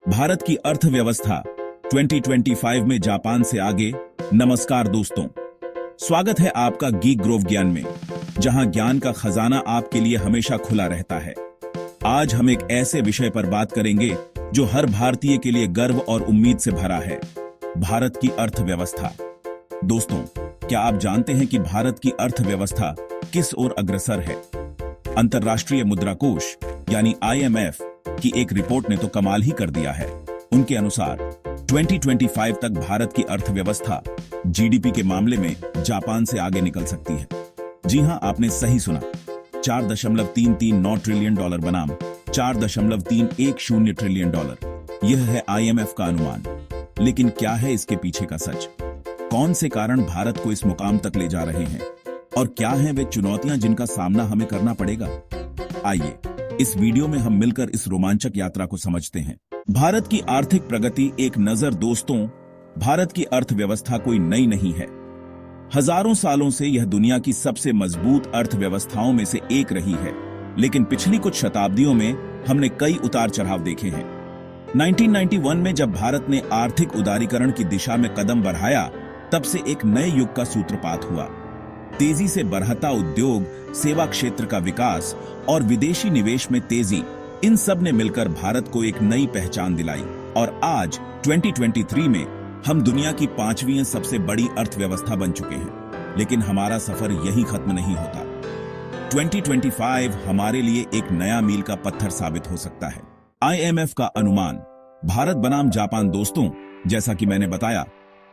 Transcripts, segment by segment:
भारत की अर्थव्यवस्था 2025 में जापान से आगे। नमस्कार दोस्तों, स्वागत है आपका गीक ग्रोव ज्ञान में, जहां ज्ञान का खजाना आपके लिए हमेशा खुला रहता है। आज हम एक ऐसे विषय पर बात करेंगे जो हर भारतीय के लिए गर्व और उम्मीद से भरा है, भारत की अर्थव्यवस्था। दोस्तों, क्या आप जानते हैं कि भारत की अर्थव्यवस्था किस ओर अग्रसर है? अंतर्राष्ट्रीय मुद्रा कोष यानी IMF की एक रिपोर्ट ने तो कमाल ही कर दिया है। उनके अनुसार 2025 तक भारत की अर्थव्यवस्था GDP के मामले में जापान से आगे निकल सकती है। जी हां, आपने सही सुना, $4.339 ट्रिलियन बनाम $4.310 ट्रिलियन। यह है IMF का अनुमान। लेकिन क्या है इसके पीछे का सच? कौन से कारण भारत को इस मुकाम तक ले जा रहे हैं और क्या हैं वे चुनौतियां जिनका सामना हमें करना पड़ेगा? आइए इस वीडियो में हम मिलकर इस रोमांचक यात्रा को समझते हैं। भारत की आर्थिक प्रगति एक नजर। दोस्तों, भारत की अर्थव्यवस्था कोई नई नहीं है। हजारों सालों से यह दुनिया की सबसे मजबूत अर्थव्यवस्थाओं में से एक रही है। लेकिन पिछली कुछ शताब्दियों में हमने कई उतार चढ़ाव देखे हैं। 1991 में जब भारत ने आर्थिक उदारीकरण की दिशा में कदम बढ़ाया, तब से एक नए युग का सूत्रपात हुआ। तेजी से बढ़ता उद्योग, सेवा क्षेत्र का विकास और विदेशी निवेश में तेजी, इन सब ने मिलकर भारत को एक नई पहचान दिलाई। और आज 2023 में हम दुनिया की 5वीं सबसे बड़ी अर्थव्यवस्था बन चुके हैं। लेकिन हमारा सफर यही खत्म नहीं होता। 2025 हमारे लिए एक नया मील का पत्थर साबित हो सकता है। IMF का अनुमान, भारत बनाम जापान। दोस्तों, जैसा कि मैंने बताया,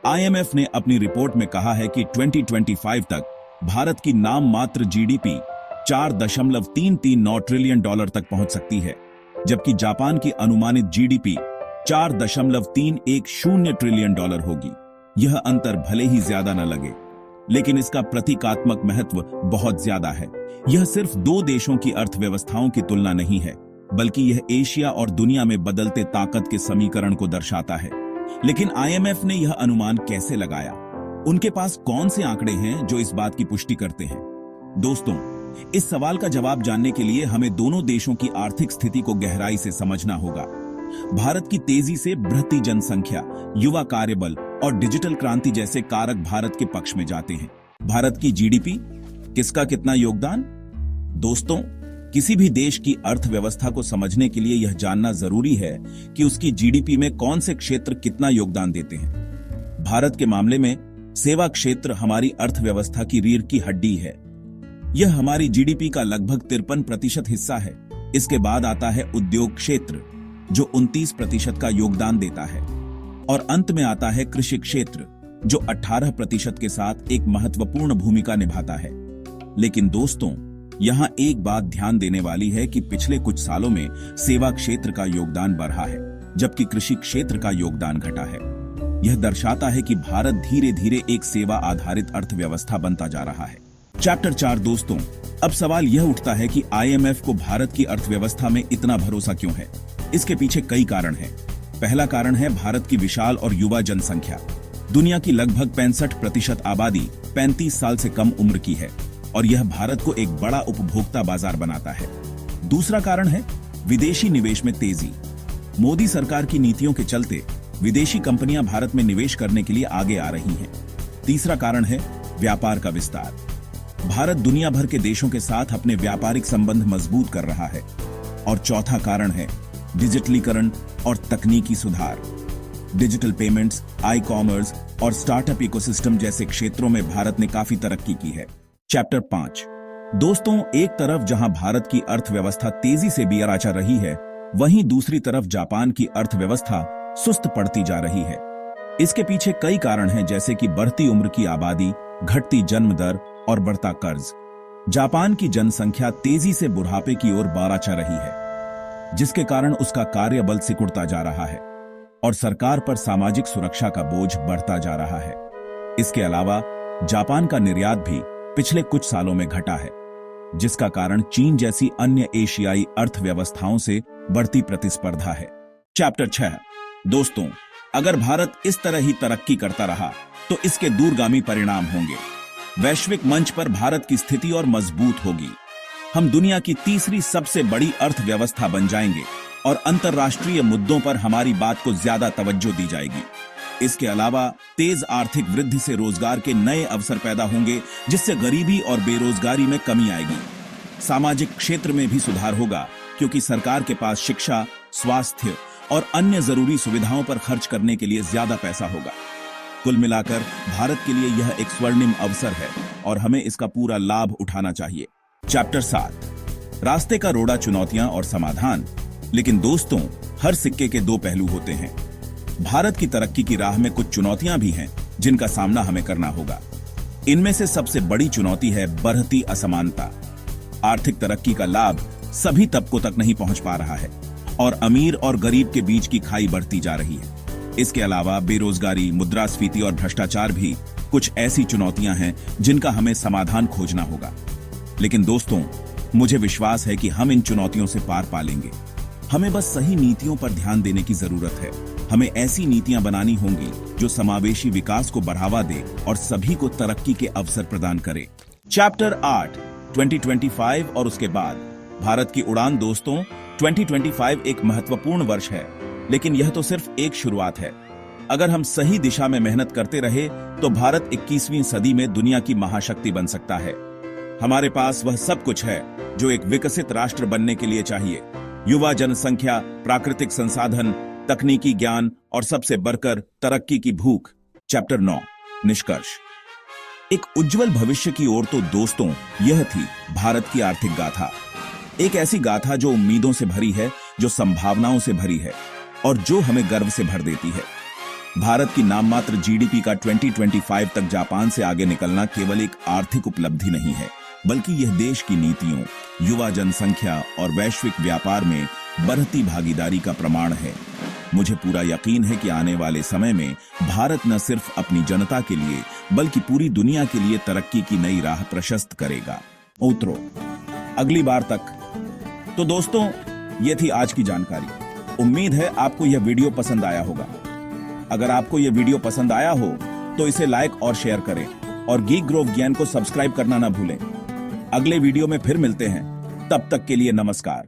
IMF ने अपनी रिपोर्ट में कहा है कि 2025 तक भारत की नाम मात्र GDP $4.339 ट्रिलियन तक पहुंच सकती है, जबकि जापान की अनुमानित GDP $4.310 ट्रिलियन होगी। यह अंतर भले ही ज्यादा न लगे, लेकिन इसका प्रतीकात्मक महत्व बहुत ज्यादा है। यह सिर्फ दो देशों की अर्थव्यवस्थाओं की तुलना नहीं है, बल्कि यह एशिया और दुनिया में बदलते ताकत के समीकरण को दर्शाता है। लेकिन IMF ने यह अनुमान कैसे लगाया? उनके पास कौन से आंकड़े हैं जो इस बात की पुष्टि करते हैं? दोस्तों, इस सवाल का जवाब जानने के लिए हमें दोनों देशों की आर्थिक स्थिति को गहराई से समझना होगा। भारत की तेजी से बढ़ती जनसंख्या, युवा कार्यबल और डिजिटल क्रांति जैसे कारक भारत के पक्ष में जाते हैं। भारत की GDP, किसका कितना योगदान? दोस्तों, किसी भी देश की अर्थव्यवस्था को समझने के लिए यह जानना जरूरी है कि उसकी GDP में कौन से क्षेत्र कितना योगदान देते हैं। भारत के मामले में सेवा क्षेत्र हमारी अर्थव्यवस्था की रीढ़ की हड्डी है। यह हमारी GDP का लगभग 53% हिस्सा है। इसके बाद आता है उद्योग क्षेत्र, जो 29% का योगदान देता है। और अंत में आता है कृषि क्षेत्र, जो 18% के साथ एक महत्वपूर्ण भूमिका निभाता है। लेकिन दोस्तों, यहां एक बात ध्यान देने वाली है कि पिछले कुछ सालों में सेवा क्षेत्र का योगदान बढ़ा है, जबकि कृषि क्षेत्र का योगदान घटा है। यह दर्शाता है कि भारत धीरे धीरे एक सेवा आधारित अर्थव्यवस्था बनता जा रहा है। चैप्टर 4। दोस्तों, अब सवाल यह उठता है कि IMF को भारत की अर्थव्यवस्था में इतना भरोसा क्यों है? इसके पीछे कई कारण हैं। पहला कारण है भारत की विशाल और युवा जनसंख्या। दुनिया की लगभग 65% आबादी 35 साल से कम उम्र की है, और यह भारत को एक बड़ा उपभोक्ता बाजार बनाता है। दूसरा कारण है विदेशी निवेश में तेजी। मोदी सरकार की नीतियों के चलते विदेशी कंपनियां भारत में निवेश करने के लिए आगे आ रही हैं। तीसरा कारण है व्यापार का विस्तार। भारत दुनिया भर के देशों के साथ अपने व्यापारिक संबंध मजबूत कर रहा है। और चौथा कारण है डिजिटलीकरण और तकनीकी सुधार। डिजिटल पेमेंट्स, ई-कॉमर्स और स्टार्टअप इकोसिस्टम जैसे क्षेत्रों में भारत ने काफी तरक्की की है। चैप्टर 5। दोस्तों, एक तरफ जहां भारत की अर्थव्यवस्था तेजी से बियराचा रही है, वहीं दूसरी तरफ जापान की अर्थव्यवस्था सुस्त पड़ती जा रही है। इसके पीछे कई कारण हैं, जैसे कि बढ़ती उम्र की आबादी, घटती जन्म दर और बढ़ता कर्ज। जापान की जनसंख्या तेजी से बुढ़ापे की ओर बाराचा रही है, जिसके कारण उसका कार्यबल सिकुड़ता जा रहा है और सरकार पर सामाजिक सुरक्षा का बोझ बढ़ता जा रहा है। इसके अलावा जापान का निर्यात भी पिछले कुछ सालों में घटा है, जिसका कारण चीन जैसी अन्य एशियाई अर्थव्यवस्थाओं से बढ़ती प्रतिस्पर्धा है। चैप्टर 6। दोस्तों, अगर भारत इस तरह ही तरक्की करता रहा तो इसके दूरगामी परिणाम होंगे। वैश्विक मंच पर भारत की स्थिति और मजबूत होगी। हम दुनिया की तीसरी सबसे बड़ी अर्थव्यवस्था बन जाएंगे और अंतर्राष्ट्रीय मुद्दों पर हमारी बात को ज्यादा तवज्जो दी जाएगी। इसके अलावा तेज आर्थिक वृद्धि से रोजगार के नए अवसर पैदा होंगे, जिससे गरीबी और बेरोजगारी में कमी आएगी। सामाजिक क्षेत्र में भी सुधार होगा, क्योंकि सरकार के पास शिक्षा, स्वास्थ्य और अन्य जरूरी सुविधाओं पर खर्च करने के लिए ज्यादा पैसा होगा। कुल मिलाकर भारत के लिए यह एक स्वर्णिम अवसर है और हमें इसका पूरा लाभ उठाना चाहिए। चैप्टर 7, रास्ते का रोड़ा, चुनौतियां और समाधान। लेकिन दोस्तों, हर सिक्के के दो पहलू होते हैं। भारत की तरक्की की राह में कुछ चुनौतियां भी हैं जिनका सामना हमें करना होगा। इनमें से सबसे बड़ी चुनौती है बढ़ती असमानता। आर्थिक तरक्की का लाभ सभी तबकों तक नहीं पहुंच पा रहा है और अमीर और गरीब के बीच की खाई बढ़ती जा रही है। इसके अलावा बेरोजगारी, मुद्रास्फीति और भ्रष्टाचार भी कुछ ऐसी चुनौतियां हैं जिनका हमें समाधान खोजना होगा। लेकिन दोस्तों, मुझे विश्वास है कि हम इन चुनौतियों से पार पा लेंगे। हमें बस सही नीतियों पर ध्यान देने की जरूरत है। हमें ऐसी नीतियां बनानी होंगी जो समावेशी विकास को बढ़ावा दे और सभी को तरक्की के अवसर प्रदान करे। चैप्टर 8, 2025 और उसके बाद भारत की उड़ान। दोस्तों, 2025 एक महत्वपूर्ण वर्ष है, लेकिन यह तो सिर्फ एक शुरुआत है। अगर हम सही दिशा में मेहनत करते रहे तो भारत 21वीं सदी में दुनिया की महाशक्ति बन सकता है। हमारे पास वह सब कुछ है जो एक विकसित राष्ट्र बनने के लिए चाहिए। युवा जनसंख्या, प्राकृतिक संसाधन, तकनीकी ज्ञान और सबसे बढ़कर तरक्की की भूख। चैप्टर 9, निष्कर्ष। एक उज्जवल भविष्य की ओर। तो दोस्तों, यह थी भारत की आर्थिक गाथा। एक ऐसी गाथा जो उम्मीदों से भरी है, जो संभावनाओं से भरी है और जो हमें गर्व से भर देती है। भारत की नाममात्र जीडीपी का 2025 तक जापान से आगे निकलना केवल एक आर्थिक उपलब्धि नहीं है, बल्कि यह देश की नीतियों, युवा जनसंख्या और वैश्विक व्यापार में बढ़ती भागीदारी का प्रमाण है। मुझे पूरा यकीन है कि आने वाले समय में भारत न सिर्फ अपनी जनता के लिए बल्कि पूरी दुनिया के लिए तरक्की की नई राह प्रशस्त करेगा। उतरो अगली बार तक। तो दोस्तों, ये थी आज की जानकारी। उम्मीद है आपको यह वीडियो पसंद आया होगा। अगर आपको यह वीडियो पसंद आया हो तो इसे लाइक और शेयर करें और गीक ग्रोव ज्ञान को सब्सक्राइब करना ना भूलें। अगले वीडियो में फिर मिलते हैं, तब तक के लिए नमस्कार।